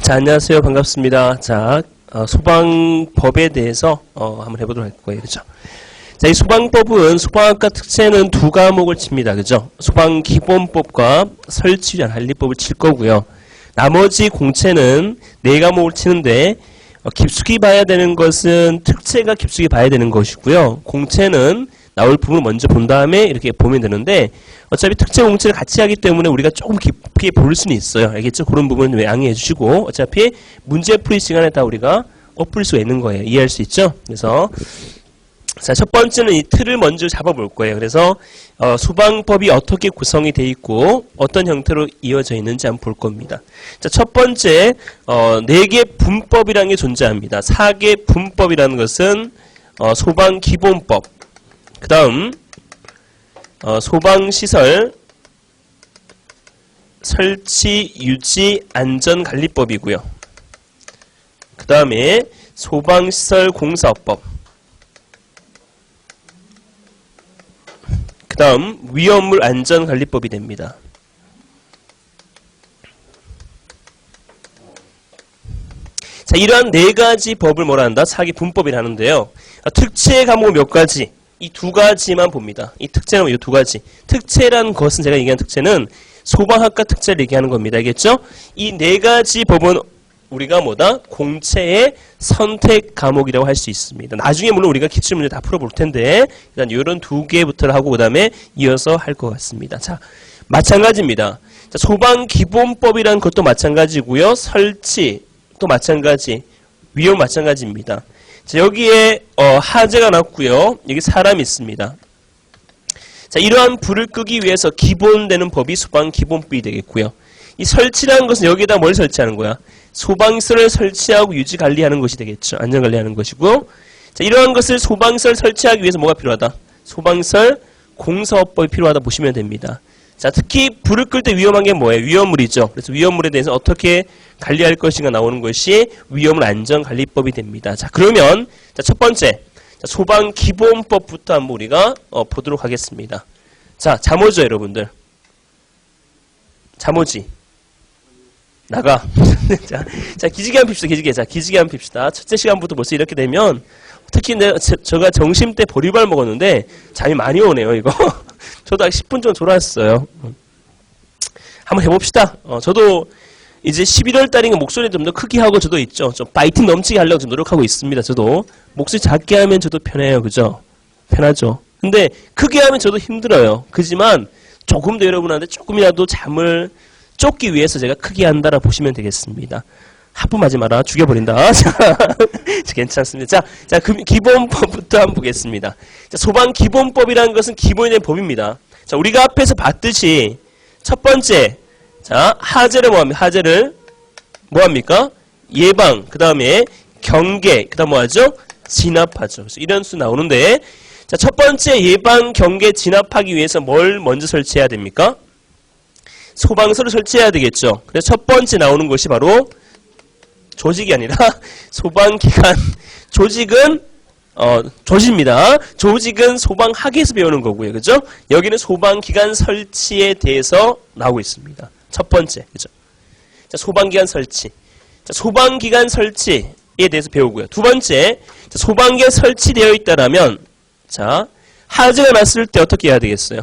자, 안녕하세요. 반갑습니다. 자, 소방법에 대해서 한번 해보도록 할 거예요. 그죠? 자, 이 소방법은 소방학과 특채는 두 과목을 칩니다. 그죠? 소방기본법과 설치위한 관리법을 칠 거고요. 나머지 공채는 네 과목을 치는데 깊숙이 봐야 되는 것은 특채가 깊숙이 봐야 되는 것이고요. 공채는 나올 부분을 먼저 본 다음에 이렇게 보면 되는데 어차피 특채 공채를 같이 하기 때문에 우리가 조금 깊게 볼 수는 있어요. 알겠죠? 그런 부분은 양해해 주시고 어차피 문제 풀이 시간에 다 우리가 엎을 수가 있는 거예요. 이해할 수 있죠? 그래서 자, 첫 번째는 이 틀을 먼저 잡아볼 거예요. 그래서 소방법이 어떻게 구성이 돼 있고 어떤 형태로 이어져 있는지 한번 볼 겁니다. 자, 첫 번째 4개 분법이라는 게 존재합니다. 4개 분법이라는 것은 소방기본법, 그 다음 소방시설 설치 유지 안전관리법이고요. 그 다음에 소방시설 공사법, 그 다음 위험물 안전관리법이 됩니다. 자, 이러한 4가지 법을 뭐라 한다? 4개 분법이라 하는데요. 특채 과목 몇 가지? 이 2가지만 봅니다. 이 특채는 이 2가지. 특채라는 것은 제가 얘기한 특채는 소방학과 특채를 얘기하는 겁니다. 알겠죠? 이 4가지 법은 우리가 뭐다? 공채의 선택 과목이라고 할 수 있습니다. 나중에 물론 우리가 기출문제 다 풀어볼 텐데 일단 이런 2개부터 하고 그 다음에 이어서 할 것 같습니다. 자, 마찬가지입니다. 자, 소방기본법이라는 것도 마찬가지고요. 설치 또 마찬가지, 위험 마찬가지입니다. 자, 여기에 하재가 났고요. 여기 사람이 있습니다. 자, 이러한 불을 끄기 위해서 기본되는 법이 소방기본법이 되겠고요. 이 설치라는 것은 여기에다 뭘 설치하는 거야? 소방시설을 설치하고 유지 관리하는 것이 되겠죠. 안전 관리하는 것이고. 자, 이러한 것을 소방시설 설치하기 위해서 뭐가 필요하다? 소방시설 공사업법이 필요하다 보시면 됩니다. 자, 특히 불을 끌 때 위험한 게 뭐예요? 위험물이죠. 그래서 위험물에 대해서 어떻게 관리할 것인가 나오는 것이 위험물 안전관리법이 됩니다. 자, 그러면 자, 첫 번째 자, 소방기본법부터 한번 우리가 보도록 하겠습니다. 자, 잠오죠, 여러분들. 잠오지. 나가. 자, 기지개 한번 핍시다. 기지개. 자, 기지개 한번 핍시다. 첫째 시간부터 벌써 이렇게 되면 특히 제가 점심 때 보리발 먹었는데 잠이 많이 오네요, 이거. 저도 한 10분 정도 졸았어요. 한번 해봅시다. 저도 이제 11월 달이니까 목소리 좀 더 크게 하고 저도 있죠. 좀 파이팅 넘치게 하려고 좀 노력하고 있습니다. 저도. 목소리 작게 하면 저도 편해요. 그죠? 편하죠. 근데 크게 하면 저도 힘들어요. 그지만 조금 더 여러분한테 조금이라도 잠을 쫓기 위해서 제가 크게 한다라 보시면 되겠습니다. 하품하지 마라. 죽여버린다. 자, 괜찮습니다. 자, 기본법부터 한번 보겠습니다. 자, 소방기본법이라는 것은 기본이 된 법입니다. 자, 우리가 앞에서 봤듯이 첫 번째, 자, 하재를 뭐합니까? 하재를 뭐합니까? 예방, 그 다음에 경계, 그 다음 뭐하죠? 진압하죠. 그래서 이런 수 나오는데, 자, 첫 번째 예방, 경계, 진압하기 위해서 뭘 먼저 설치해야 됩니까? 소방서를 설치해야 되겠죠. 그래서 첫 번째 나오는 것이 바로 조직이 아니라 소방기관. 조직은 조직입니다. 조직은 소방학에서 배우는 거고요. 그죠? 여기는 소방기관 설치에 대해서 나오고 있습니다. 첫 번째. 그죠? 자, 소방기관 설치. 자, 소방기관 설치에 대해서 배우고요. 두 번째. 자, 소방기관 설치되어 있다라면 자, 하재가 났을 때 어떻게 해야 되겠어요?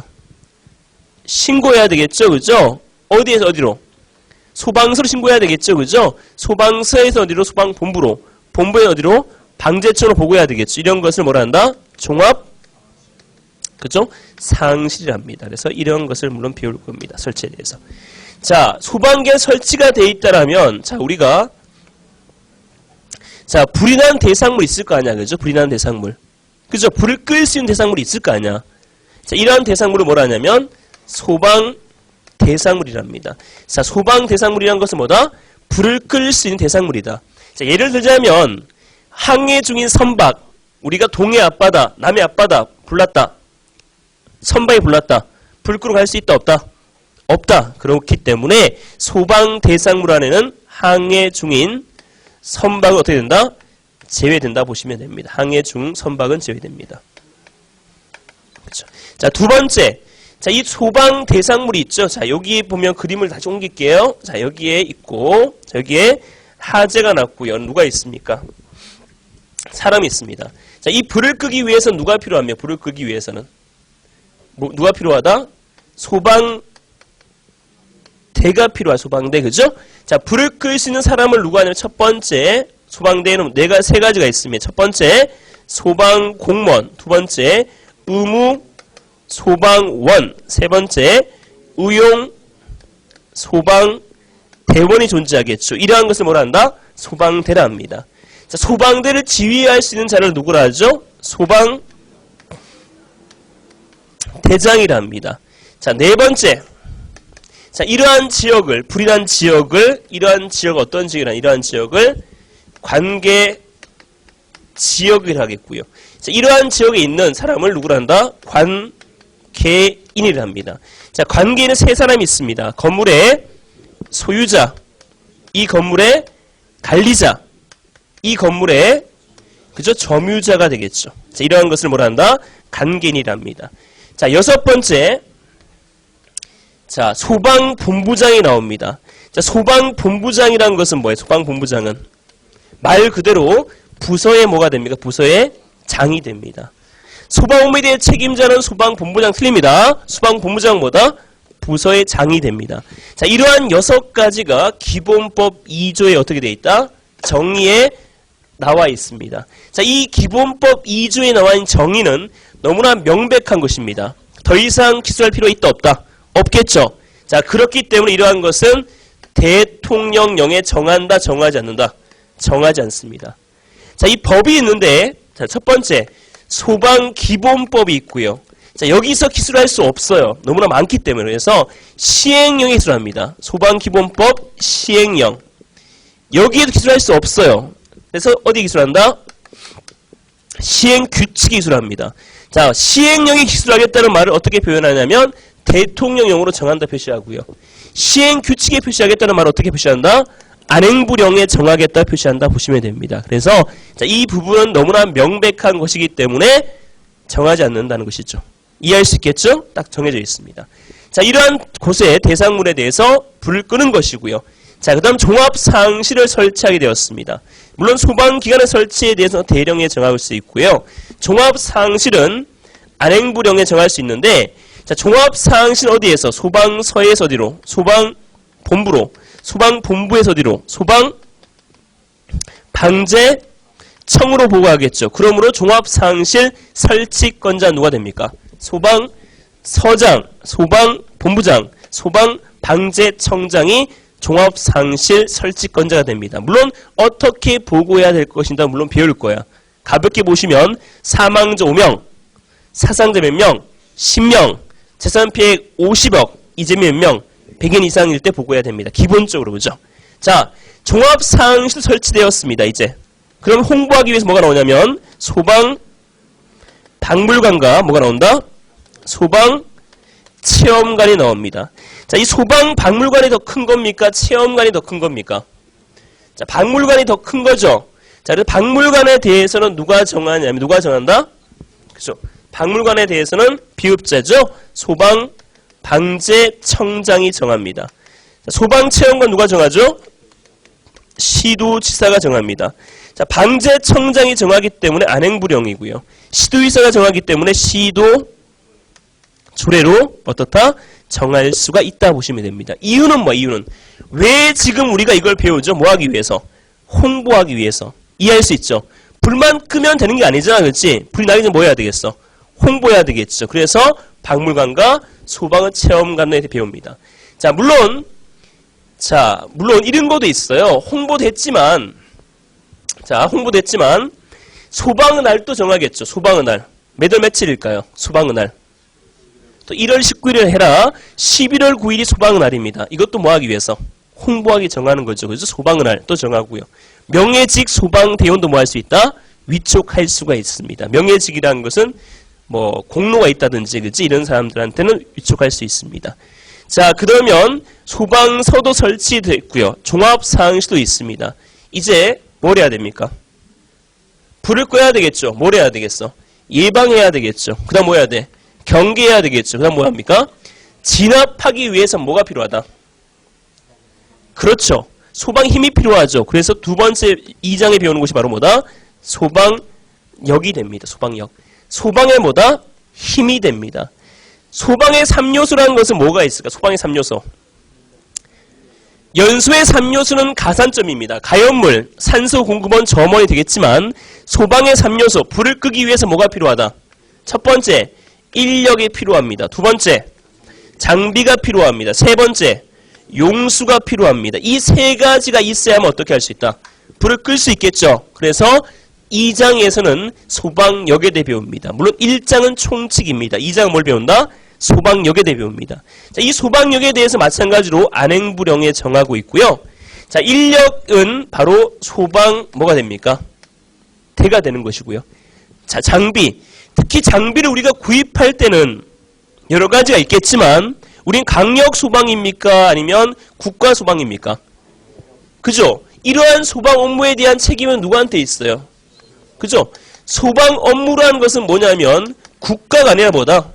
신고해야 되겠죠. 그죠? 어디에서 어디로? 소방서로 신고해야 되겠죠. 그죠? 소방서에서 어디로? 소방본부로. 본부에 어디로? 방재처로 보고해야 되겠죠. 이런 것을 뭐라 한다? 종합, 그죠? 상실이랍니다. 그래서 이런 것을 물론 배울 겁니다. 설치에 대해서. 자, 소방기관 설치가 돼 있다라면, 자, 우리가, 자, 불이 난 대상물 있을 거 아니야. 그죠? 불이 난 대상물. 그죠? 불을 끌 수 있는 대상물이 있을 거 아니야. 자, 이러한 대상물을 뭐라 하냐면, 소방 대상물이랍니다. 자, 소방 대상물이란 것은 뭐다? 불을 끌 수 있는 대상물이다. 자, 예를 들자면 항해 중인 선박, 우리가 동해 앞바다, 남해 앞바다 불났다. 선박이 불났다. 불 끄러 갈 수 있다 없다? 없다. 그렇기 때문에 소방 대상물 안에는 항해 중인 선박은 어떻게 된다? 제외된다 보시면 됩니다. 항해 중 선박은 제외됩니다. 그렇죠. 자, 두 번째. 자, 이 소방 대상물이 있죠. 자, 여기 보면 그림을 다시 옮길게요. 자, 여기에 있고, 자, 여기에 화재가 났고요. 누가 있습니까? 사람이 있습니다. 자, 이 불을 끄기 위해서 누가 필요하며? 불을 끄기 위해서는 누가 필요하다? 소방대가 필요하다. 소방대, 그죠? 자, 불을 끌 수 있는 사람을 누가 하냐면 첫 번째 소방대에는 세 가지가 있으며 첫 번째 소방공무원, 두 번째 의무 소방원, 세 번째 의용 소방대원이 존재하겠죠. 이러한 것을 뭐라 한다? 소방대라 합니다. 자, 소방대를 지휘할 수 있는 자를 누구라 하죠? 소방대장이라 합니다. 자, 네 번째. 자, 이러한 지역을, 불이 난 지역을, 이러한 지역을 관계 지역이라 하겠고요. 자, 이러한 지역에 있는 사람을 누구라 한다? 관계인이라 합니다. 자, 관계인은 세 사람이 있습니다. 건물의 소유자, 이 건물의 관리자, 이 건물의 그죠? 점유자가 되겠죠. 자, 이러한 것을 뭐라 한다? 관계인이라 합니다. 자, 여섯 번째. 자, 소방본부장이 나옵니다. 자, 소방본부장이라는 것은 뭐예요? 소방본부장은 말 그대로 부서의 뭐가 됩니까? 부서의 장이 됩니다. 소방업무에 대해 책임자는 소방본부장 틀립니다. 소방본부장 뭐다? 부서의 장이 됩니다. 자, 이러한 6가지가 기본법 2조에 어떻게 되어 있다? 정의에 나와 있습니다. 자, 이 기본법 2조에 나와 있는 정의는 너무나 명백한 것입니다. 더 이상 기술할 필요 있다 없다? 없겠죠. 자, 그렇기 때문에 이러한 것은 대통령령에 정한다, 정하지 않는다? 정하지 않습니다. 자, 이 법이 있는데, 자, 첫 번째, 소방기본법이 있고요. 자, 여기서 기술할 수 없어요. 너무나 많기 때문에. 그래서 시행령에 기술합니다. 소방기본법 시행령. 여기에도 기술할 수 없어요. 그래서 어디 기술한다? 시행규칙이 기술합니다. 자, 시행령이 기술하겠다는 말을 어떻게 표현하냐면 대통령령으로 정한다 표시하고요. 시행규칙에 표시하겠다는 말을 어떻게 표시한다? 안행부령에 정하겠다 표시한다 보시면 됩니다. 그래서 자, 이 부분은 너무나 명백한 것이기 때문에 정하지 않는다는 것이죠. 이해할 수 있겠죠? 딱 정해져 있습니다. 자, 이러한 곳의 대상물에 대해서 불을 끄는 것이고요. 자, 그 다음 종합상실을 설치하게 되었습니다. 물론 소방기관의 설치에 대해서 대령에 정할 수 있고요. 종합상실은 안행부령에 정할 수 있는데, 자, 종합상실 어디에서? 소방서에서 어디로? 소방본부로. 소방본부에서 어디로? 소방방재청으로 보고하겠죠. 그러므로 종합상실 설치권자 누가 됩니까? 소방서장, 소방본부장, 소방방재청장이 종합상실 설치권자가 됩니다. 물론 어떻게 보고해야 될 것인가 물론 배울 거야. 가볍게 보시면 사망자 5명, 사상자 몇 명, 10명, 재산피해 50억, 이재명 몇 명, 100인 이상일 때 보고해야 됩니다. 기본적으로, 그죠? 자, 종합상실 설치되었습니다. 이제 그럼 홍보하기 위해서 뭐가 나오냐면 소방박물관과 뭐가 나온다? 소방체험관이 나옵니다. 자, 이 소방박물관이 더 큰 겁니까? 체험관이 더 큰 겁니까? 자, 박물관이 더 큰 거죠. 자, 그래서 박물관에 대해서는 누가 정하냐면 누가 정한다? 그죠? 박물관에 대해서는 비읍자죠. 소방방재청장이 정합니다. 자, 소방체험관 누가 정하죠? 시도지사가 정합니다. 자, 방재청장이 정하기 때문에 안행부령이고요. 시도지사가 정하기 때문에 시도 조례로 어떻다? 정할 수가 있다 보시면 됩니다. 이유는 뭐? 이유는 왜 지금 우리가 이걸 배우죠? 뭐 하기 위해서? 홍보하기 위해서. 이해할 수 있죠? 불만 끄면 되는 게 아니잖아, 그렇지? 불이 나기 전에 뭐 해야 되겠어? 홍보해야 되겠죠. 그래서 박물관과 소방의 체험관에 배웁니다. 자, 물론 이런 것도 있어요. 홍보됐지만 소방의 날도 정하겠죠. 소방의 날. 몇 월 며칠일까요? 소방의 날. 또 1월 19일을 해라. 11월 9일이 소방의 날입니다. 이것도 뭐 하기 위해서? 홍보하기 정하는 거죠. 그래서 소방의 날 또 정하고요. 명예직 소방대원도 뭐 할 수 있다? 위촉할 수가 있습니다. 명예직이라는 것은 뭐 공로가 있다든지 그치? 이런 사람들한테는 위촉할 수 있습니다. 자, 그러면 소방서도 설치됐고요. 종합상실도 있습니다. 이제 뭘 해야 됩니까? 불을 꺼야 되겠죠. 뭘 해야 되겠어? 예방해야 되겠죠. 그 다음 뭐 해야 돼? 경계해야 되겠죠. 그 다음 뭐 합니까? 진압하기 위해서 뭐가 필요하다? 그렇죠. 소방 힘이 필요하죠. 그래서 두 번째 2장에 배우는 것이 바로 뭐다? 소방역이 됩니다. 소방역. 소방에 뭐다? 힘이 됩니다. 소방의 3요소라는 것은 뭐가 있을까? 소방의 3요소. 연소의 3요소는 가산점입니다. 가연물, 산소 공급원, 점원이 되겠지만 소방의 3요소, 불을 끄기 위해서 뭐가 필요하다? 첫 번째, 인력이 필요합니다. 두 번째, 장비가 필요합니다. 세 번째, 용수가 필요합니다. 이 세 가지가 있어야만 어떻게 할 수 있다? 불을 끌 수 있겠죠. 그래서 2장에서는 소방역에 대해 배웁니다. 물론 1장은 총칙입니다. 2장은 뭘 배운다? 소방역에 대해 배웁니다. 자, 이 소방역에 대해서 마찬가지로 안행부령에 정하고 있고요. 자, 인력은 바로 소방 뭐가 됩니까? 대가 되는 것이고요. 자, 장비. 특히 장비를 우리가 구입할 때는 여러 가지가 있겠지만 우린 강력 소방입니까? 아니면 국가 소방입니까? 그죠? 이러한 소방 업무에 대한 책임은 누구한테 있어요? 그죠? 소방 업무라는 것은 뭐냐면 국가가 아니라 뭐다?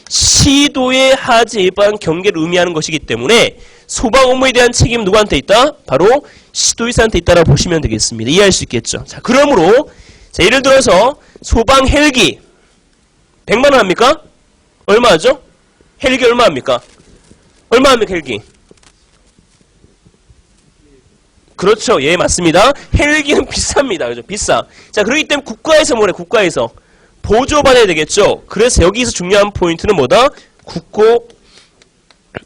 시도의 하지 예방 경계를 의미하는 것이기 때문에 소방 업무에 대한 책임은 누구한테 있다? 바로 시도의사한테 있다라고 보시면 되겠습니다. 이해할 수 있겠죠? 자, 그러므로 자, 예를 들어서 소방 헬기 100만 원 합니까? 얼마 하죠? 헬기 얼마 합니까? 얼마 합니까, 헬기? 그렇죠. 예, 맞습니다. 헬기는 비쌉니다. 그죠? 비싸. 자, 그렇기 때문에 국가에서 뭐래? 국가에서 보조받아야 되겠죠. 그래서 여기서 중요한 포인트는 뭐다? 국고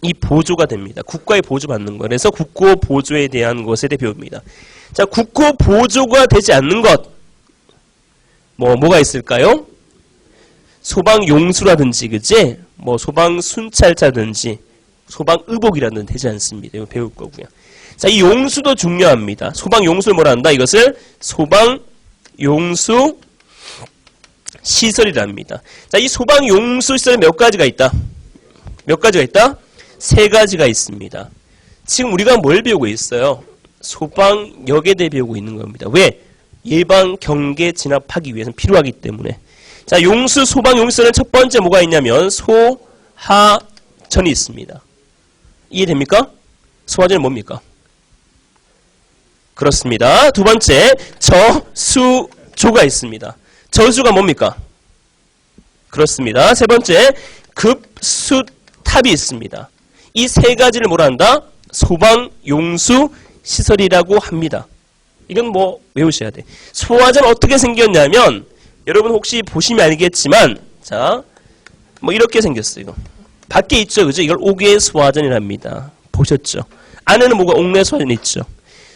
이 보조가 됩니다. 국가의 보조받는 거. 그래서 국고 보조에 대한 것에 대해 배웁니다. 자, 국고 보조가 되지 않는 것. 뭐가 있을까요? 소방 용수라든지, 그지? 소방 순찰차든지, 소방 의복이라든지 되지 않습니다. 이거 배울 거고요. 자, 이 용수도 중요합니다. 소방 용수를 뭐라 한다? 이것을 소방 용수 시설이랍니다. 자, 이 소방 용수 시설에 몇 가지가 있다? 몇 가지가 있다? 세 가지가 있습니다. 지금 우리가 뭘 배우고 있어요? 소방역에 대해 배우고 있는 겁니다. 왜? 예방, 경계, 진압하기 위해서는 필요하기 때문에. 자, 용수, 소방 용수는 첫 번째 뭐가 있냐면 소하전이 있습니다. 이해됩니까? 소하전은 뭡니까? 그렇습니다. 두 번째, 저수조가 있습니다. 저수가 뭡니까? 그렇습니다. 세 번째, 급수탑이 있습니다. 이 세 가지를 뭐라 한다? 소방 용수 시설이라고 합니다. 이건 외우셔야 돼. 소하전 어떻게 생겼냐면 여러분 혹시 보시면 알겠지만 자, 이렇게 생겼어요. 이거. 밖에 있죠. 그죠? 이걸 옥외 소하전이랍니다. 보셨죠? 안에는 옥내 소하전이 있죠.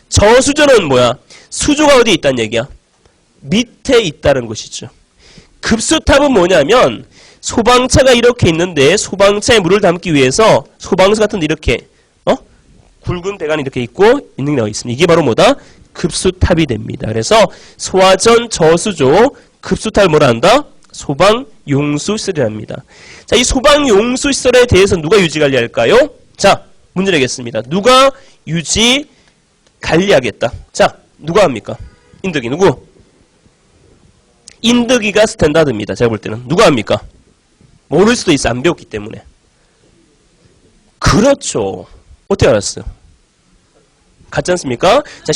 저수조는 뭐야? 수조가 어디 있다는 얘기야? 밑에 있다는 것이죠. 급수탑은 뭐냐면 소방차가 이렇게 있는데 소방차에 물을 담기 위해서 소방수 같은 데 이렇게 굵은 대관이 이렇게 있고 있는 게 나와 있습니다. 이게 바로 뭐다? 급수탑이 됩니다. 그래서 소하전, 저수조, 급수탑을 뭐라 한다? 소방 용수 시설이랍니다. 자, 이 소방 용수 시설에 대해서 누가 유지 관리할까요? 자, 문제 내겠습니다. 누가 유지 관리하겠다. 자, 누가 합니까? 인덕이 누구? 인덕이가 스탠다드입니다. 제가 볼 때는. 누가 합니까? 모를 수도 있어. 안 배웠기 때문에. 그렇죠. 어떻게 알았어요? 같지 않습니까? 자,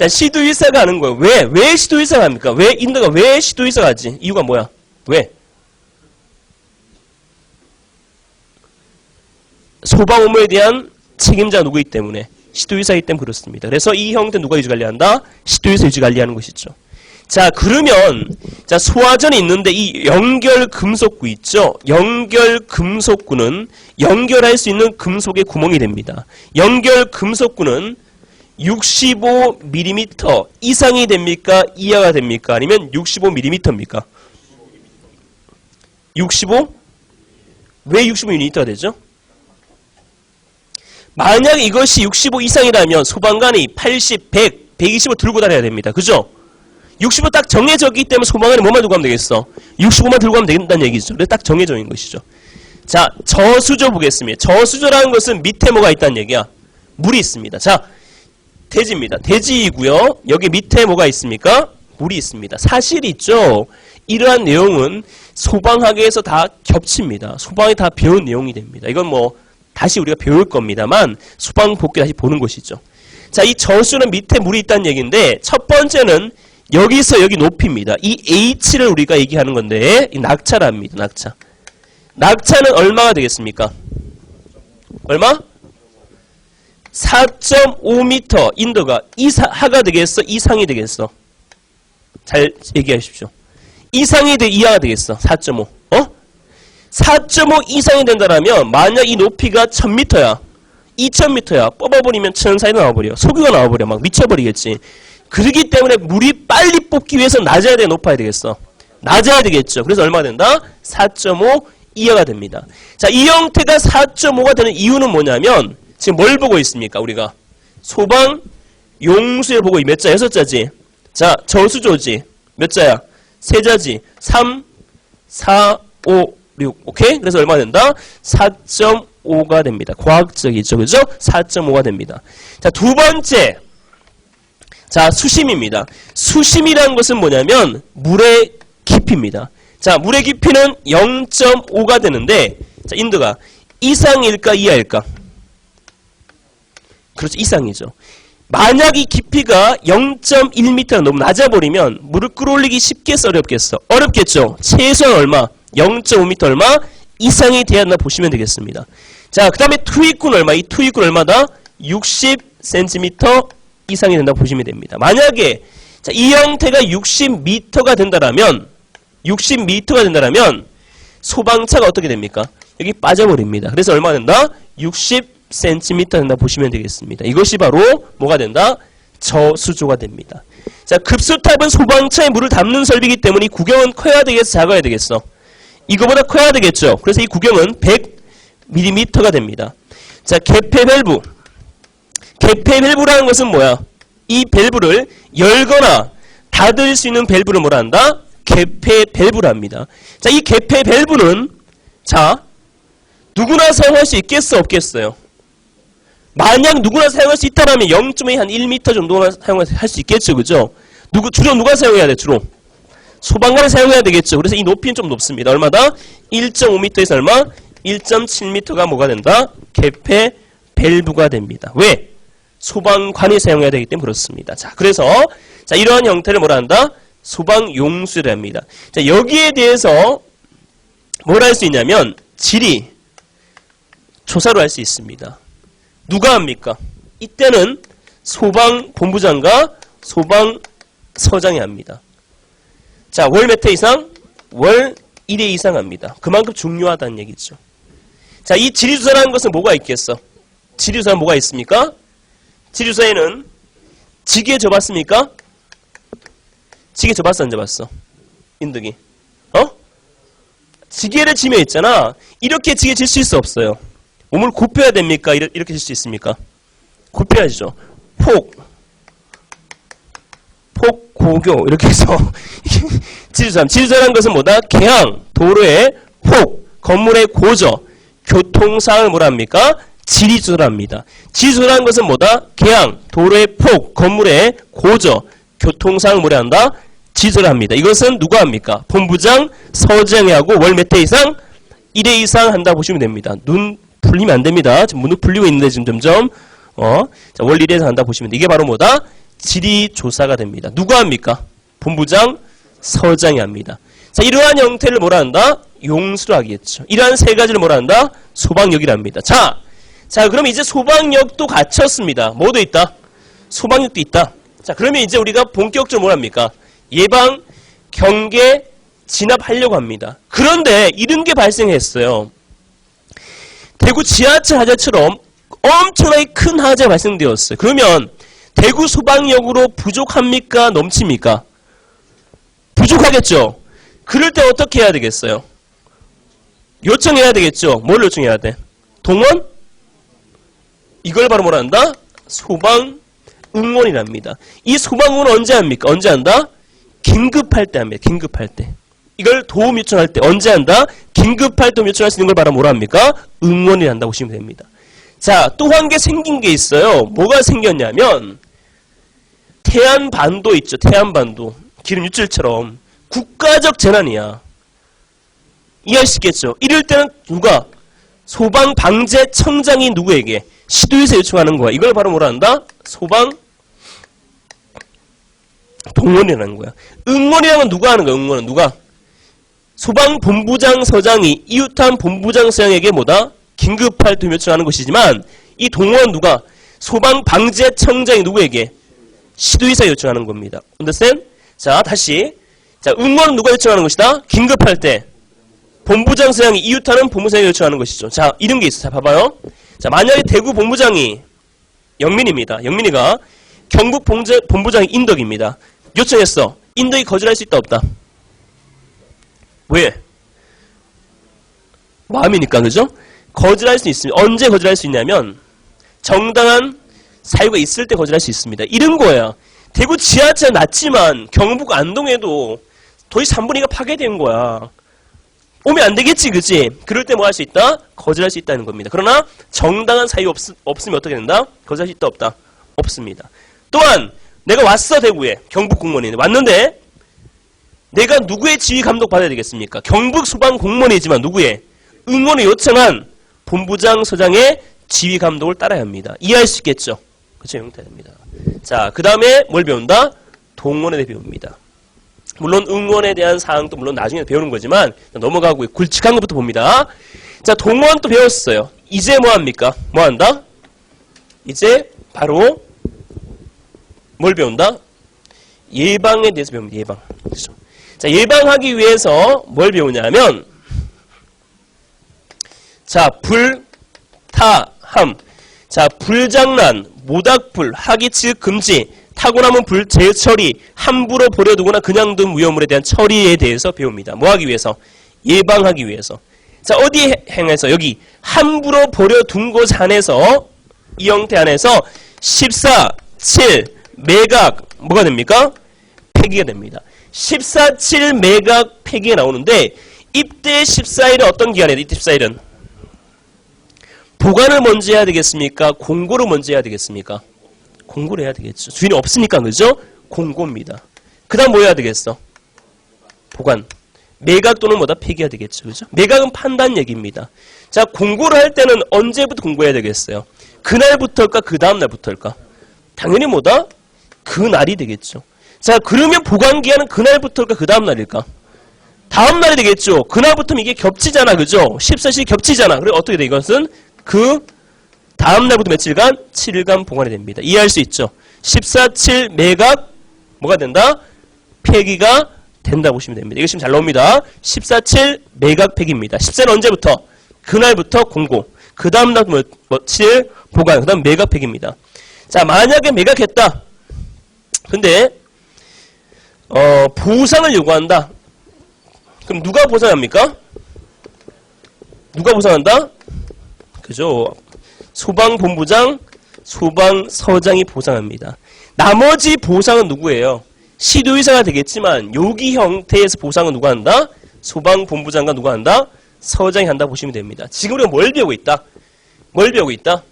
시도의사가 하는 거예요. 왜 시도의사가 합니까? 왜 인덕가 왜 시도의사가 하지? 이유가 뭐야? 왜? 소방 업무에 대한 책임자 누구이기 때문에 시도의사이기 때문에 그렇습니다. 그래서 이 형태 누가 유지 관리한다? 시도의사 유지 관리하는 것이죠. 자, 그러면 자, 소하전이 있는데 이 연결 금속구 있죠? 연결 금속구는 연결할 수 있는 금속의 구멍이 됩니다. 연결 금속구는 65mm 이상이 됩니까? 이하가 됩니까? 아니면 65mm입니까? 65? 왜 65mm가 되죠? 만약 이것이 65 이상이라면 소방관이 80, 100, 120을 들고 다녀야 됩니다. 그죠? 65 딱 정해져 있기 때문에 소방관이 뭐만 들고 가면 되겠어? 65만 들고 가면 된다는 얘기죠. 그래서 딱 정해져 있는 것이죠. 자, 저수조 보겠습니다. 저수조라는 것은 밑에 뭐가 있다는 얘기야? 물이 있습니다. 자, 대지입니다. 대지이고요. 여기 밑에 뭐가 있습니까? 물이 있습니다. 사실이 있죠. 이러한 내용은 소방학에서 다 겹칩니다. 소방이 다 배운 내용이 됩니다. 이건 다시 우리가 배울 겁니다만 소방 복귀 다시 보는 것이죠. 자, 이 저수는 밑에 물이 있다는 얘기인데 첫 번째는 여기서 여기 높이입니다. 이 H를 우리가 얘기하는 건데 이 낙차랍니다. 낙차. 낙차는 얼마가 되겠습니까? 얼마? 4.5m 인도가 하가 되겠어? 이상이 되겠어? 잘 얘기하십시오. 이상이 이하가 되겠어? 4.5. 4.5 이상이 된다면 만약 이 높이가 1000m야. 2000m야. 뽑아버리면 천사이도 나와버려. 소규가 나와버려. 막 미쳐버리겠지. 그렇기 때문에 물이 빨리 뽑기 위해서 낮아야 돼? 높아야 되겠어? 낮아야 되겠죠. 그래서 얼마가 된다? 4.5 이하가 됩니다. 자, 이 형태가 4.5가 되는 이유는 뭐냐면 지금 뭘 보고 있습니까? 우리가 소방 용수에 보고 몇 자? 6자지. 자, 저수조지. 몇 자야? 3자지. 3, 4, 5, 6. 오케이? 그래서 얼마 된다? 4.5가 됩니다. 과학적이죠. 그죠? 4.5가 됩니다. 자, 두 번째. 자, 수심입니다. 수심이라는 것은 뭐냐면 물의 깊이입니다. 자, 물의 깊이는 0.5가 되는데 자, 인도가 이상일까 이하일까? 그렇죠. 이상이죠. 만약 이 깊이가 0.1m가 너무 낮아버리면 물을 끌어올리기 쉽겠어? 어렵겠어? 어렵겠죠. 최소한 얼마? 0.5m 얼마? 이상이 돼야 한다 보시면 되겠습니다. 자, 그 다음에 투입군 얼마? 이 투입군 얼마다? 60cm 이상이 된다 보시면 됩니다. 만약에 자, 이 형태가 60m가 된다라면 60m가 된다라면 소방차가 어떻게 됩니까? 여기 빠져버립니다. 그래서 얼마 된다? 60cm 된다 보시면 되겠습니다. 이것이 바로 뭐가 된다? 저수조가 됩니다. 자, 급수탑은 소방차에 물을 담는 설비이기 때문에 이 구경은 커야 되겠어? 작아야 되겠어? 이거보다 커야 되겠죠? 그래서 이 구경은 100mm가 됩니다. 자, 개폐 밸브. 개폐 밸브라는 것은 뭐야? 이 밸브를 열거나 닫을 수 있는 밸브를 뭐라 한다? 개폐 밸브랍니다. 자, 이 개폐 밸브는 자, 누구나 사용할 수 있겠어? 없겠어요? 만약 누구나 사용할 수 있다면 0.2 한 1m 정도만 사용할 수 있겠죠? 그죠? 주로 누가 사용해야 돼? 주로 소방관이 사용해야 되겠죠. 그래서 이 높이는 좀 높습니다. 얼마다? 1.5m에서 얼마? 1.7m가 뭐가 된다? 개폐 밸브가 됩니다. 왜? 소방관이 사용해야 되기 때문에 그렇습니다. 자, 그래서 자, 이러한 형태를 뭐라 한다? 소방용수를 합니다. 자, 여기에 대해서 뭘 할 수 있냐면 질의 조사를 할 수 있습니다. 누가 합니까? 이때는 소방본부장과 소방서장이 합니다. 자, 월 몇 회 이상? 월 1회 이상 합니다. 그만큼 중요하다는 얘기죠. 자, 이 질의조사라는 것은 뭐가 있겠어? 질의조사는 뭐가 있습니까? 질의조사에는 지게 져봤습니까? 지게 져봤어, 안 져봤어? 인득이. 지게를 지면 있잖아. 이렇게 지게 질 수 없어요. 몸을 굽혀야 됩니까? 이렇게 질 수 있습니까? 굽혀야죠. 고교 이렇게 해서 질서라는 것은 뭐다? 개항, 도로의 폭, 건물의 고저, 교통상을 뭐라 합니까? 지리조사랍니다. 지리조사라는 것은 뭐다? 개항, 도로의 폭, 건물의 고저, 교통상을 뭐라 한다? 지리조사를 합니다. 이것은 누가 합니까? 본부장, 서장이 하고 월 몇 회 이상? 1회 이상 한다 보시면 됩니다. 눈 풀리면 안 됩니다. 지금 눈 풀리고 있는데 지금 점점 자, 월 1회 이상 한다 보시면 됩니다. 이게 바로 뭐다? 질의조사가 됩니다. 누가 합니까? 본부장, 서장이 합니다. 자, 이러한 형태를 뭐라 한다? 용수로 하겠죠. 이러한 세 가지를 뭐라 한다? 소방역이랍니다. 자, 그럼 이제 소방역도 갖췄습니다. 뭐도 있다? 소방역도 있다. 자, 그러면 이제 우리가 본격적으로 뭘 합니까? 예방, 경계, 진압하려고 합니다. 그런데 이런 게 발생했어요. 대구 지하철 하자처럼 엄청나게 큰 하자가 발생되었어요. 그러면 대구 소방역으로 부족합니까? 넘칩니까? 부족하겠죠? 그럴 때 어떻게 해야 되겠어요? 요청해야 되겠죠? 뭘 요청해야 돼? 동원? 이걸 바로 뭐라 한다? 소방응원이랍니다. 이 소방응원은 언제 합니까? 언제 한다? 긴급할 때 합니다. 긴급할 때. 이걸 도움 요청할 때 언제 한다? 긴급할 때 요청할 수 있는 걸 바로 뭐라 합니까? 응원이 한다고 보시면 됩니다. 자, 또 한 개 생긴 게 있어요. 뭐가 생겼냐면 태안반도 있죠. 태안반도. 기름 유출처럼 국가적 재난이야. 이해할 수 있겠죠? 이럴 때는 누가? 소방방재청장이 누구에게? 시도에서 요청하는 거야. 이걸 바로 뭐라 한다? 소방 동원이라는 거야. 응원이라면 누가 하는 거야? 응원은 누가? 소방본부장 서장이 이웃한 본부장 서장에게 뭐다? 긴급할 도움 요청하는 것이지만 이 동원 누가? 소방방재청장이 누구에게? 시도의사 요청하는 겁니다. understand? 자, 다시. 자, 응원은 누가 요청하는 것이다? 긴급할 때 본부장 서장이 이웃하는 본부장에게 요청하는 것이죠. 자, 이런 게 있어. 자, 봐봐요. 자, 만약에 대구 본부장이 영민입니다. 영민이가 경북 본부장이 인덕입니다. 요청했어. 인덕이 거절할 수 있다 없다? 왜? 마음이니까, 그죠? 거절할 수 있습니다. 언제 거절할 수 있냐면 정당한 사유가 있을 때 거절할 수 있습니다. 이런 거야. 대구 지하철 낮지만 경북 안동에도 도시 3분의 2가 파괴된 거야. 오면 안 되겠지, 그치? 그럴 때 뭐 할 수 있다? 거절할 수 있다는 겁니다. 그러나 정당한 사유 없으면 어떻게 된다? 거절할 수 있다 없다? 없습니다. 또한 내가 왔어, 대구에. 경북 공무원이 왔는데 내가 누구의 지휘 감독 받아야 되겠습니까? 경북 소방 공무원이지만 누구의? 응원을 요청한 본부장 서장의 지휘 감독을 따라야 합니다. 이해할 수 있겠죠? 그렇죠? 용태됩니다. 자, 그 다음에 뭘 배운다? 동원에 대해 배웁니다. 물론 응원에 대한 사항도 물론 나중에 배우는 거지만 넘어가고 굵직한 것부터 봅니다. 자, 동원 또 배웠어요. 이제 뭐 합니까? 뭐 한다? 이제 바로 뭘 배운다? 예방에 대해서 배웁니다. 예방. 그렇죠? 자, 예방하기 위해서 뭘 배우냐면 자, 불타함. 자, 불장난, 모닥불, 하기치읒 금지, 타고남은 불 재처리, 함부로 버려두거나 그냥 둔 위험물에 대한 처리에 대해서 배웁니다. 뭐 하기 위해서? 예방하기 위해서. 자, 어디 행해서? 여기 함부로 버려둔 곳 안에서 이 형태 안에서 14, 7, 매각 뭐가 됩니까? 폐기가 됩니다. 14, 7 매각 폐기가 나오는데 입대 14일은 어떤 기간이에요? 입대 14일은? 보관을 먼저 해야 되겠습니까? 공고를 먼저 해야 되겠습니까? 공고를 해야 되겠죠. 주인이 없으니까, 그죠? 공고입니다. 그 다음 뭐 해야 되겠어? 보관. 매각 또는 뭐다? 폐기해야 되겠죠. 그죠? 매각은 판단 얘기입니다. 자, 공고를 할 때는 언제부터 공고해야 되겠어요? 그날부터일까? 그 다음날부터일까? 당연히 뭐다? 그날이 되겠죠. 자, 그러면 보관기한은 그날부터일까? 그 다음날일까? 다음날이 되겠죠. 그날부터는 이게 겹치잖아. 그죠? 14시 겹치잖아. 그리고 어떻게 돼? 이것은 그 다음날부터 며칠간? 7일간 보관이 됩니다. 이해할 수 있죠? 14, 7 매각 뭐가 된다? 폐기가 된다 보시면 됩니다. 이거 지금 잘 나옵니다. 14, 7 매각 폐기입니다. 14는 언제부터? 그날부터 공고. 그 다음날 7 보관. 그 다음 매각 폐기입니다. 자, 만약에 매각했다. 근데 보상을 요구한다. 그럼 누가 보상합니까? 누가 보상한다? 그죠? 소방본부장, 소방서장이 보상합니다. 나머지 보상은 누구예요? 시도의사가 되겠지만 여기 형태에서 보상은 누가 한다? 소방본부장과 누가 한다? 서장이 한다 보시면 됩니다. 지금 우리가 뭘 배우고 있다? 뭘 배우고 있다?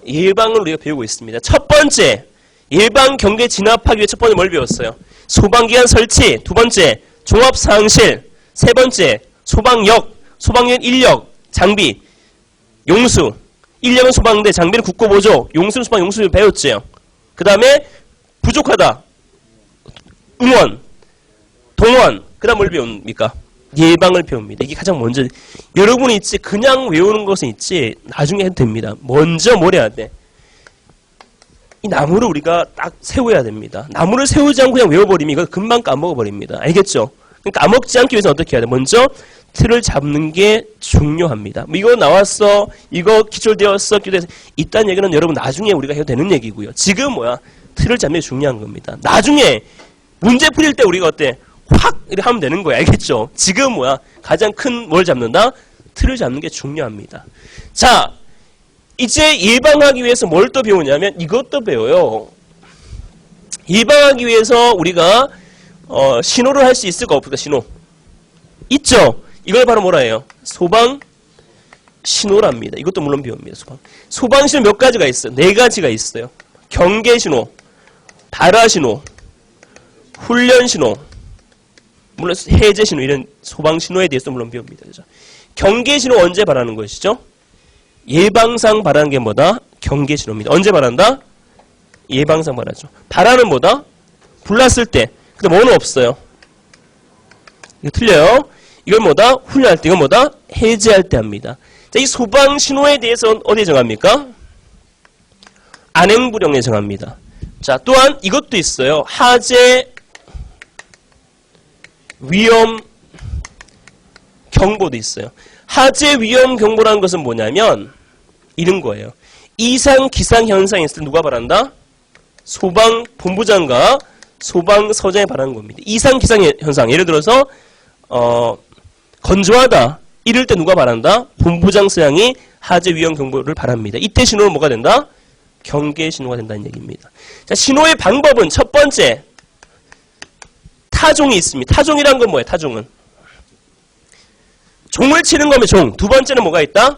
예방을 우리가 배우고 있습니다. 첫 번째, 예방 경계 진압하기 위해 첫 번째 뭘 배웠어요? 소방기관 설치. 두 번째, 종합상실. 세 번째, 소방역, 소방연 인력, 장비, 용수. 인력은 소방대, 장비는 국고보조, 용수는 소방, 용수 배웠지요. 그 다음에 부족하다. 응원, 동원. 그 다음 뭘 배웁니까? 예방을 배웁니다. 이게 가장 먼저. 여러분이 있지 그냥 외우는 것은 있지 나중에 해도 됩니다. 먼저 뭘 해야 돼? 이 나무를 우리가 딱 세워야 됩니다. 나무를 세우지 않고 그냥 외워버리면 이거 금방 까먹어버립니다. 알겠죠? 그러니까 까먹지 않기 위해서 어떻게 해야 돼? 먼저 틀을 잡는 게 중요합니다. 뭐 이거 나왔어, 이거 기출되었어, 기출되었어. 이딴 얘기는 여러분 나중에 우리가 해도 되는 얘기고요. 지금 뭐야? 틀을 잡는 게 중요한 겁니다. 나중에 문제 풀릴 때 우리가 어때? 확 이렇게 하면 되는 거야. 알겠죠? 지금 뭐야? 가장 큰 뭘 잡는다? 틀을 잡는 게 중요합니다. 자, 이제 예방하기 위해서 뭘 또 배우냐면 이것도 배워요. 예방하기 위해서 우리가 신호를 할 수 있을까 없을까? 신호. 있죠? 이걸 바로 뭐라 해요? 소방 신호랍니다. 이것도 물론 배웁니다. 소방 신호 몇 가지가 있어요? 4가지가 있어요. 경계 신호, 발화 신호, 훈련 신호, 물론 해제 신호, 이런 소방 신호에 대해서 물론 배웁니다. 그죠? 경계 신호 언제 발하는 것이죠? 예방상 발하는 게 뭐다? 경계 신호입니다. 언제 발한다? 예방상 발하죠. 발하는 뭐다? 불났을 때. 근데 뭐는 없어요. 이거 틀려요. 이건 뭐다? 훈련할 때. 이건 뭐다? 해제할 때 합니다. 자, 이 소방 신호에 대해서 어디에 정합니까? 안행부령에 정합니다. 자, 또한 이것도 있어요. 하재 위험 경보도 있어요. 하재 위험 경보라는 것은 뭐냐면 이런 거예요. 이상 기상 현상이 있을 때 누가 발한다? 소방본부장과 소방서장이 발하는 겁니다. 이상 기상 현상, 예를 들어서 건조하다 이럴 때 누가 발한다? 본부장 서장이 하재 위험 경보를 발합니다. 이때 신호는 뭐가 된다? 경계 신호가 된다는 얘기입니다. 자, 신호의 방법은 첫 번째 타종이 있습니다. 타종이란 건 뭐예요? 타종은 종을 치는 거면 종. 두 번째는 뭐가 있다?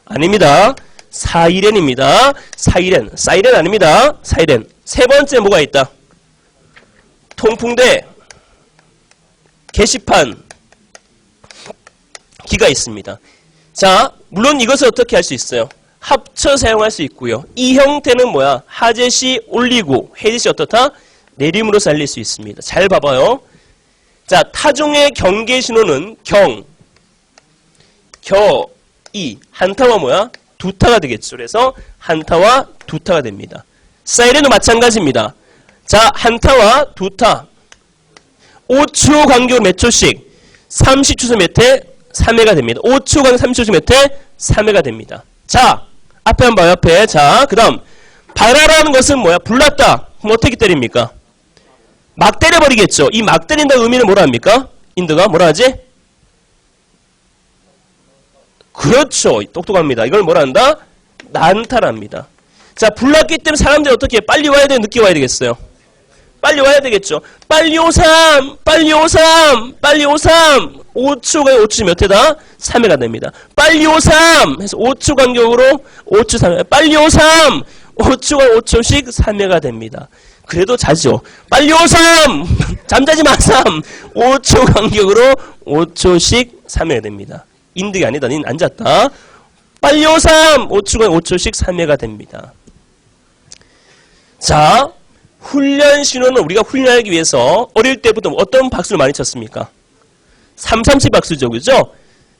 아닙니다. 사이렌입니다. 사이렌. 사이렌 아닙니다. 사이렌. 세 번째 뭐가 있다? 통풍대, 게시판, 기가 있습니다. 자, 물론 이것을 어떻게 할 수 있어요? 합쳐 사용할 수 있고요. 이 형태는 뭐야? 하재시 올리고 해제시 어떻다? 내림으로 살릴 수 있습니다. 잘 봐봐요. 자, 타종의 경계 신호는 경, 겨, 이. 한타와 뭐야? 두타가 되겠죠. 그래서 한타와 두타가 됩니다. 사이렌도 마찬가지입니다. 자, 한타와 두타. 5초 간격으로 몇 초씩? 30초에서 몇 회? 3회가 됩니다. 5초 간격 30초에서 몇 회? 3회가 됩니다. 자, 앞에 한번 봐요. 앞에. 자, 그 다음. 발화라는 것은 뭐야? 불났다. 그럼 어떻게 때립니까? 막 때려버리겠죠. 이 막 때린다는 의미는 뭐라 합니까? 인드가 뭐라 하지? 그렇죠. 똑똑합니다. 이걸 뭐라 한다? 난타랍니다. 자, 불났기 때문에 사람들이 어떻게 해? 빨리 와야 돼요? 늦게 와야 되겠어요? 빨리 와야 되겠죠. 빨리 오삼! 빨리 오삼! 빨리 오삼! 5초가 5초 몇 회다? 3회가 됩니다. 빨리 오삼! 해서 5초 간격으로 5초 3회. 빨리 오삼! 5초가 5초씩 3회가 됩니다. 그래도 자죠. 빨리 오삼! 잠자지 마삼! 5초 간격으로 5초씩 3회가 됩니다. 인득이 아니다. 닌 앉았다. 빨리 오삼! 5초간 5초씩 3회가 됩니다. 자, 훈련 신호는 우리가 훈련하기 위해서 어릴 때부터 어떤 박수를 많이 쳤습니까? 337 박수죠. 그죠?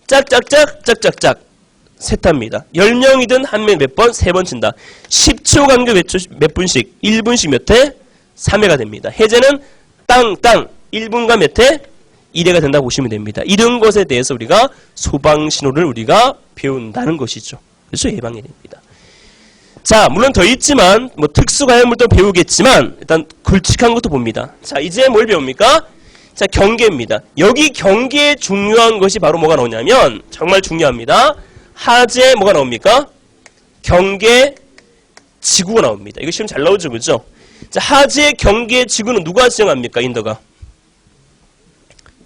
짝짝짝, 짝짝짝. 셋합니다. 10명이든 한 명 몇 번? 3번 친다. 10초 간격 몇 분씩? 1분씩 몇 회? 3회가 됩니다. 해제는 땅, 1분간 몇 회? 1회가 된다고 보시면 됩니다. 이런 것에 대해서 우리가 소방신호를 우리가 배운다는 것이죠. 그래서 예방이 됩니다. 자, 물론 더 있지만 뭐 특수가염물도 배우겠지만 일단 굵직한 것도 봅니다. 자, 이제 뭘 배웁니까? 자, 경계입니다. 여기 경계에 중요한 것이 바로 뭐가 나오냐면 정말 중요합니다. 하재 뭐가 나옵니까? 경계 지구가 나옵니다. 이거 시험 잘 나오죠, 그죠? 자, 하재 경계 지구는 누가 지정합니까? 인더가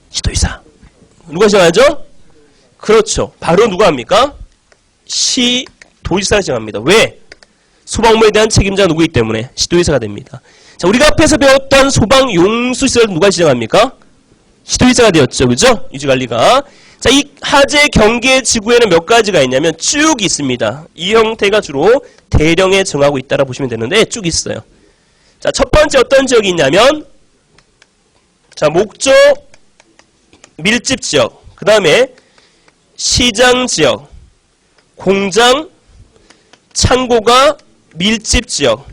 시도의사. 누가 지정하죠? 그렇죠. 바로 누가 합니까? 시도의사가 지정합니다. 왜? 소방업무에 대한 책임자가 누구이기 때문에 시도의사가 됩니다. 자, 우리가 앞에서 배웠던 소방용수시설 누가 지정합니까? 시도의사가 되었죠. 그죠? 유지관리가. 자, 이 하재 경계 지구에는 몇 가지가 있냐면 쭉 있습니다. 이 형태가 주로 대령에 정하고 있다라 보시면 되는데 쭉 있어요. 자, 첫 번째 어떤 지역이 있냐면 자, 목조 밀집 지역, 그 다음에 시장 지역, 공장, 창고가 밀집 지역,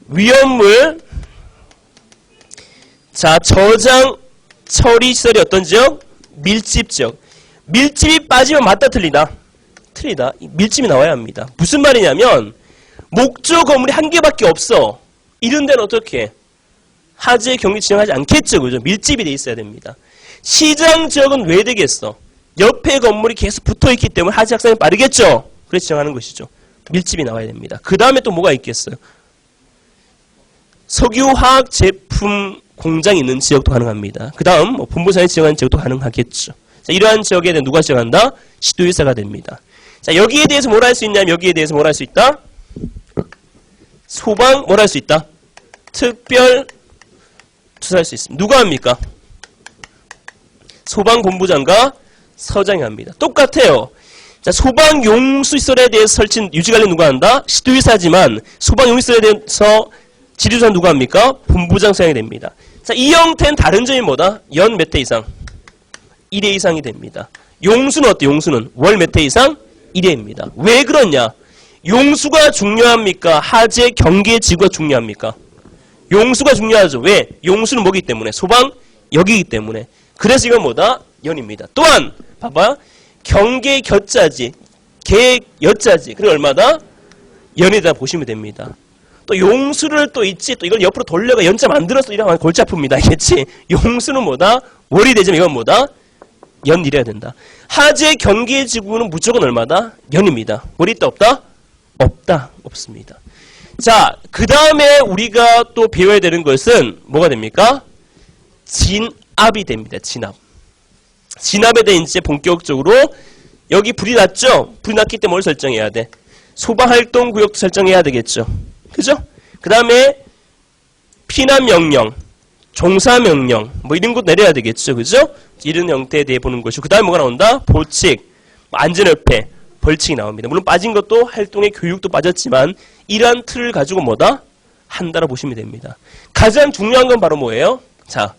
위험물, 자, 저장, 처리 시설이 어떤 지역? 밀집 지역. 밀집이 빠지면 맞다 틀리다? 틀리다. 밀집이 나와야 합니다. 무슨 말이냐면 목조 건물이 한 개밖에 없어. 이런 데는 어떻게? 하재 경계 지정하지 않겠죠. 그죠? 밀집이 돼 있어야 됩니다. 시장 지역은 왜 되겠어? 옆에 건물이 계속 붙어있기 때문에 하재 확산이 빠르겠죠? 그래서 지정하는 것이죠. 밀집이 나와야 됩니다. 그 다음에 또 뭐가 있겠어요? 석유화학 제품 공장이 있는 지역도 가능합니다. 그 다음 본부장이 지정한 지역도 가능하겠죠. 자, 이러한 지역에 대해 누가 지정한다? 시도의사가 됩니다. 자, 여기에 대해서 뭘 할 수 있냐면 여기에 대해서 뭘 할 수 있다? 소방 뭘 할 수 있다? 특별 투사할 수 있습니다. 누가 합니까? 소방본부장과 서장이 합니다. 똑같아요. 자, 소방용수시설에 대해서 설치, 유지관리 누가 한다? 시도의사지만 소방용수시설에 대해서 지리조사는 누가 합니까? 본부장 수행이 됩니다. 자, 이 형태는 다른 점이 뭐다? 연 몇 회 이상? 1회 이상이 됩니다. 용수는 어때? 용수는 월 몇 회 이상? 1회입니다. 왜 그러냐? 용수가 중요합니까? 하재 경계지구가 중요합니까? 용수가 중요하죠. 왜? 용수는 뭐기 때문에? 소방역이기 때문에. 그래서 이건 뭐다? 연입니다. 또한 봐봐. 경계 곁자지, 계 여자지. 그리고 얼마다? 연이다 보시면 됩니다. 또 용수를 또 있지. 또 이걸 옆으로 돌려가 연자 만들어서 이러면 골치 아픕니다. 알겠지? 용수는 뭐다? 월이 되지만 이건 뭐다? 연 이래야 된다. 하재 경계지구는 무조건 얼마다? 연입니다. 월이 있다 없다? 없다. 없습니다. 자, 그 다음에 우리가 또 배워야 되는 것은 뭐가 됩니까? 진압이 됩니다. 진압. 진압에 대해 이제 본격적으로 여기 불이 났죠? 불이 났기 때문에 뭘 설정해야 돼? 소방활동구역도 설정해야 되겠죠. 그죠? 그 다음에 피난명령, 종사명령 뭐 이런 것 내려야 되겠죠. 그죠? 이런 형태에 대해 보는 것이고 그 다음에 뭐가 나온다? 보칙, 안전협회, 벌칙이 나옵니다. 물론 빠진 것도 활동의 교육도 빠졌지만 이러한 틀을 가지고 뭐다? 한다고 보시면 됩니다. 가장 중요한 건 바로 뭐예요? 자,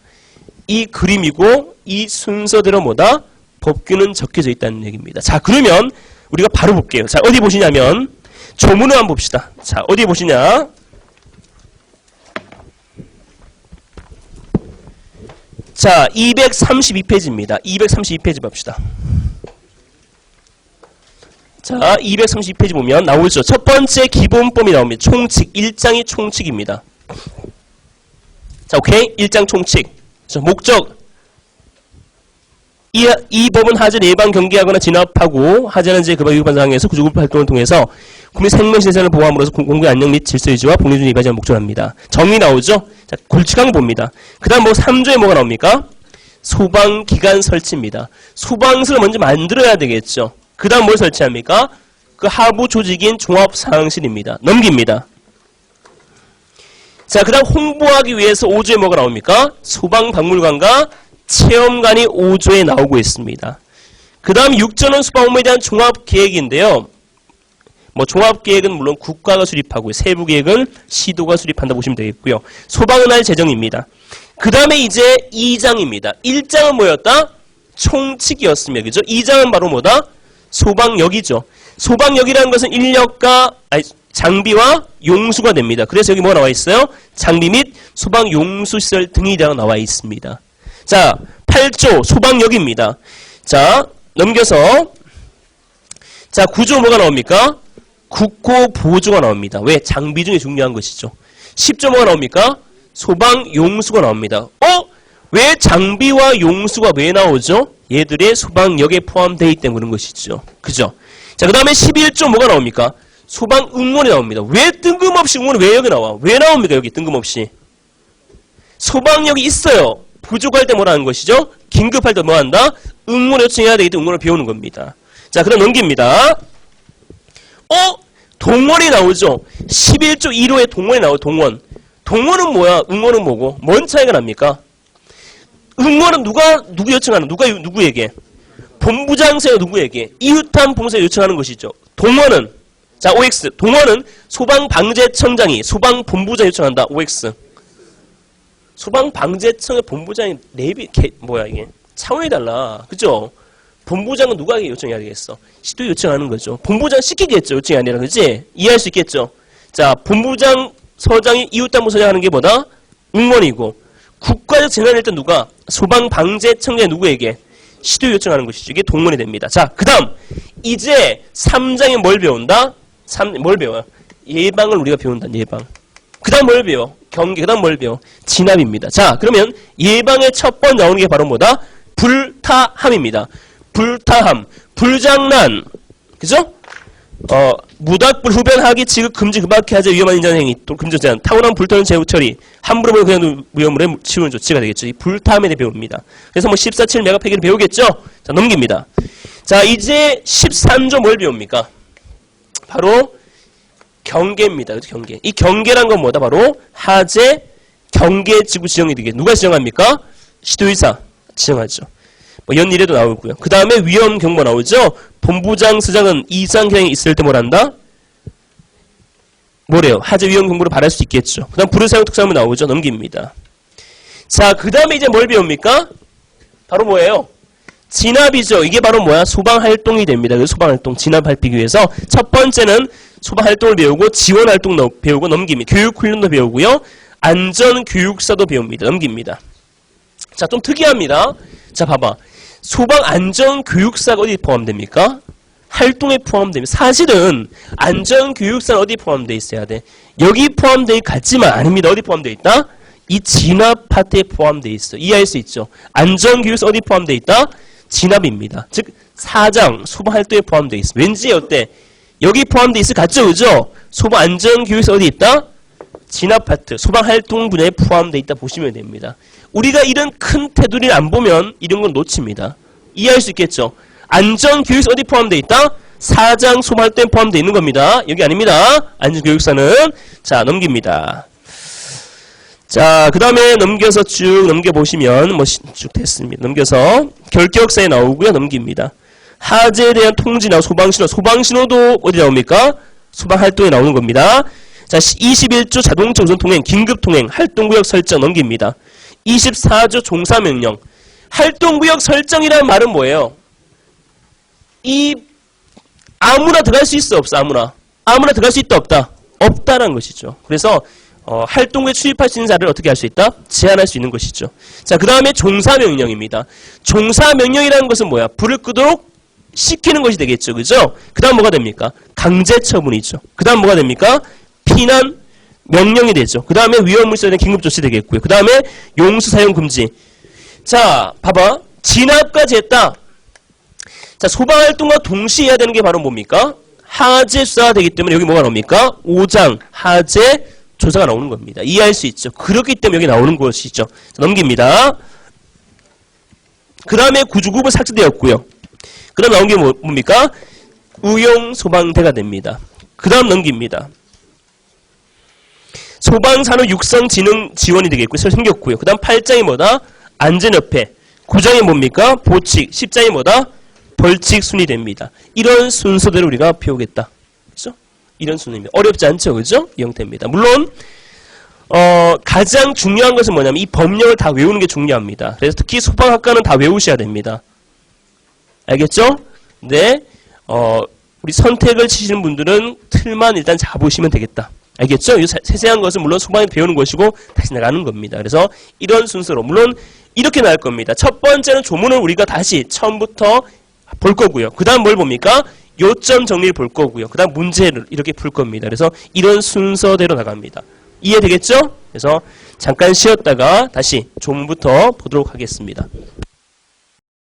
이 그림이고 이 순서대로 뭐다? 법규는 적혀져 있다는 얘기입니다. 자, 그러면 우리가 바로 볼게요. 자, 어디 보시냐면 조문을 한번 봅시다. 자, 어디 보시냐? 자, 232페이지입니다. 232페이지 봅시다. 자, 232페이지 보면 나오죠. 첫 번째 기본법이 나옵니다. 총칙, 1장이 총칙입니다. 자, 오케이? 1장 총칙. 자, 목적. 이 법은 하재를 예방, 경계하거나 진압하고 하재는 제9번 위반 사항에서 구조급 활동을 통해서 국민 생명신생을 보호함으로써 공공의 안녕 및 질서유지와 복리준을 이가지는 목적합니다. 정의 나오죠? 자, 골칙한 거 봅니다. 그 다음 뭐 3조에 뭐가 나옵니까? 소방기관 설치입니다. 소방서를 먼저 만들어야 되겠죠. 그 다음 뭘 설치합니까? 그 하부 조직인 종합상황실입니다. 넘깁니다. 자, 그 다음 홍보하기 위해서 5조에 뭐가 나옵니까? 소방박물관과 체험관이 5조에 나오고 있습니다. 그 다음 6조는 소방업무에 대한 종합계획인데요. 뭐 종합계획은 물론 국가가 수립하고 세부계획은 시도가 수립한다 보시면 되겠고요. 소방은할 재정입니다. 그 다음에 이제 2장입니다. 1장은 뭐였다? 총칙이었습니다. 그죠? 2장은 바로 뭐다? 소방역이죠. 소방역이라는 것은 인력과 장비와 용수가 됩니다. 그래서 여기 뭐가 나와 있어요? 장비 및 소방용수시설 등이라고 나와 있습니다. 자, 8조 소방역입니다. 자, 넘겨서 자, 9조 뭐가 나옵니까? 국고보조가 나옵니다. 왜? 장비 중에 중요한 것이죠. 10조 뭐가 나옵니까? 소방용수가 나옵니다. 왜 장비와 용수가 왜 나오죠? 얘들의 소방역에 포함되어 있기 때문에 그런 것이죠. 그죠? 자, 그 다음에 11조 뭐가 나옵니까? 소방응원이 나옵니다. 왜 뜬금없이 응원이 왜 여기 나와? 왜 나옵니까? 여기 뜬금없이. 소방역이 있어요. 부족할 때 뭐라는 것이죠? 긴급할 때 뭐 한다? 응원 요청해야 되기 때문에 응원을 배우는 겁니다. 자, 그럼 넘깁니다. 동원이 나오죠? 11조 1호에 동원이 나와요. 동원. 동원은 뭐야? 응원은 뭐고? 뭔 차이가 납니까? 응원은 누구 요청하는? 누구에게? 본부장세가 누구에게? 이웃한 봉사에 요청하는 것이죠. 동원은, 자, OX. 동원은 소방방재청장이 소방본부장에 요청한다. OX. 소방방재청의 본부장이 이게? 차원이 달라. 그죠? 본부장은 누가 요청해야 되겠어? 시도 요청하는 거죠. 본부장 시키겠죠. 요청이 아니라. 그지? 이해할 수 있겠죠? 자, 본부장, 서장이 이웃담보서장 하는 게 뭐다? 응원이고. 국가적 재난일 때 누가? 소방방재청장이 누구에게? 시도 요청하는 것이죠. 이게 동원이 됩니다. 자, 그 다음. 이제 3장에 뭘 배운다? 뭘 배워요? 예방을 우리가 배운다. 예방. 그 다음 뭘 배워? 경계. 그 다음 뭘 배워? 진압입니다. 자, 그러면 예방의 첫 번 나오는 게 바로 뭐다? 불타함입니다. 불타함. 불장난. 그죠? 무닥불 흡연하기 지극 금지 금박해 하자 위험한 인전행위 또 금지 제한 타고난 불타는 제후 처리 함부로 보는 그냥 위험으로 치우는 조치가 되겠죠. 이 불타함에 대해 배웁니다. 그래서 뭐 14.7 메가팩을 배우겠죠. 자, 넘깁니다. 자, 이제 13조 뭘 배웁니까? 바로 경계입니다. 그렇죠? 경계. 이 경계란 건 뭐다? 바로 하재 경계지구 지정이 되게 누가 지정합니까? 시도의사 지정하죠. 연일에도 나오고요. 그 다음에 위험 경보 나오죠. 본부장, 서장은 이상 경향이 있을 때 뭐란다? 뭐래요? 하재 위험 경보를 발할 수 있겠죠. 그 다음 불의사용 특사문 나오죠. 넘깁니다. 자, 그 다음에 이제 뭘 배웁니까? 바로 뭐예요? 진압이죠. 이게 바로 뭐야? 소방활동이 됩니다. 그래서 소방활동 진압하기 위해서 첫 번째는 소방활동을 배우고 지원활동 배우고 넘깁니다. 교육훈련도 배우고요. 안전교육사도 배웁니다. 넘깁니다. 자, 좀 특이합니다. 자, 봐봐. 소방안전교육사가 어디 포함됩니까? 활동에 포함됩니다. 사실은 안전교육사는 어디 포함되어 있어야 돼? 여기 포함되어 있지만 아닙니다. 어디 포함되어 있다? 이 진압 파트에 포함되어 있어. 이해할 수 있죠? 안전교육사 어디 포함되어 있다? 진압입니다. 즉 사장, 소방활동에 포함되어 있어. 왠지 어때? 여기 포함되어 있을 것 같죠? 그죠? 소방안전교육사 어디 있다? 진압 파트, 소방활동 분야에 포함되어 있다 보시면 됩니다. 우리가 이런 큰 테두리를 안 보면 이런 건 놓칩니다. 이해할 수 있겠죠? 안전교육사 어디 포함되어 있다? 사장, 소방활동에 포함되어 있는 겁니다. 여기 아닙니다. 안전교육사는. 자, 넘깁니다. 자, 그 다음에 넘겨서 쭉 넘겨보시면 뭐 쭉 됐습니다. 넘겨서 결격사에 나오고요. 넘깁니다. 하재에 대한 통지나 소방신호, 소방신호도 어디 나옵니까? 소방활동에 나오는 겁니다. 자, 21조 자동차 우선 통행, 긴급통행, 활동구역 설정 넘깁니다. 24조 종사명령. 활동구역 설정이라는 말은 뭐예요? 아무나 들어갈 수 있어, 없어? 아무나 들어갈 수 있다, 없다? 없다라는 것이죠. 그래서 활동구에 출입할 수 있는 자를 어떻게 할 수 있다? 제한할 수 있는 것이죠. 자, 그 다음에 종사명령입니다. 종사명령이라는 것은 뭐야? 불을 끄도록 시키는 것이 되겠죠. 그죠? 그 다음 뭐가 됩니까? 강제처분이죠. 그 다음 뭐가 됩니까? 피난 명령이 되죠. 그 다음에 위험물질에 대한 긴급조치 되겠고요. 그 다음에 용수 사용 금지. 자, 봐봐. 진압까지 했다. 자, 소방활동과 동시에 해야 되는 게 바로 뭡니까? 하재 수사가 되기 때문에 여기 뭐가 나옵니까? 5장 하재 조사가 나오는 겁니다. 이해할 수 있죠. 그렇기 때문에 여기 나오는 것이죠. 자, 넘깁니다. 그 다음에 구조구분 삭제되었고요. 그 다음 나온 게 뭡니까? 우용소방대가 됩니다. 그 다음 넘깁니다. 소방산업 육성 지능 지원이 되겠고요. 생겼고요. 그 다음 8장이 뭐다? 안전협회. 9장이 뭡니까? 보칙. 10장이 뭐다? 벌칙 순이 됩니다. 이런 순서대로 우리가 배우겠다. 그렇죠? 이런 순입니다. 어렵지 않죠? 그죠? 이 형태입니다. 물론 가장 중요한 것은 뭐냐면 이 법령을 다 외우는 게 중요합니다. 그래서 특히 소방학과는 다 외우셔야 됩니다. 알겠죠? 네. 우리 선택을 치시는 분들은 틀만 일단 잡으시면 되겠다. 알겠죠? 이 세세한 것은 물론 소방에 배우는 것이고 다시 나가는 겁니다. 그래서 이런 순서로 물론 이렇게 나갈 겁니다. 첫 번째는 조문을 우리가 다시 처음부터 볼 거고요. 그 다음 뭘 봅니까? 요점 정리를 볼 거고요. 그 다음 문제를 이렇게 풀 겁니다. 그래서 이런 순서대로 나갑니다. 이해되겠죠? 그래서 잠깐 쉬었다가 다시 조문부터 보도록 하겠습니다.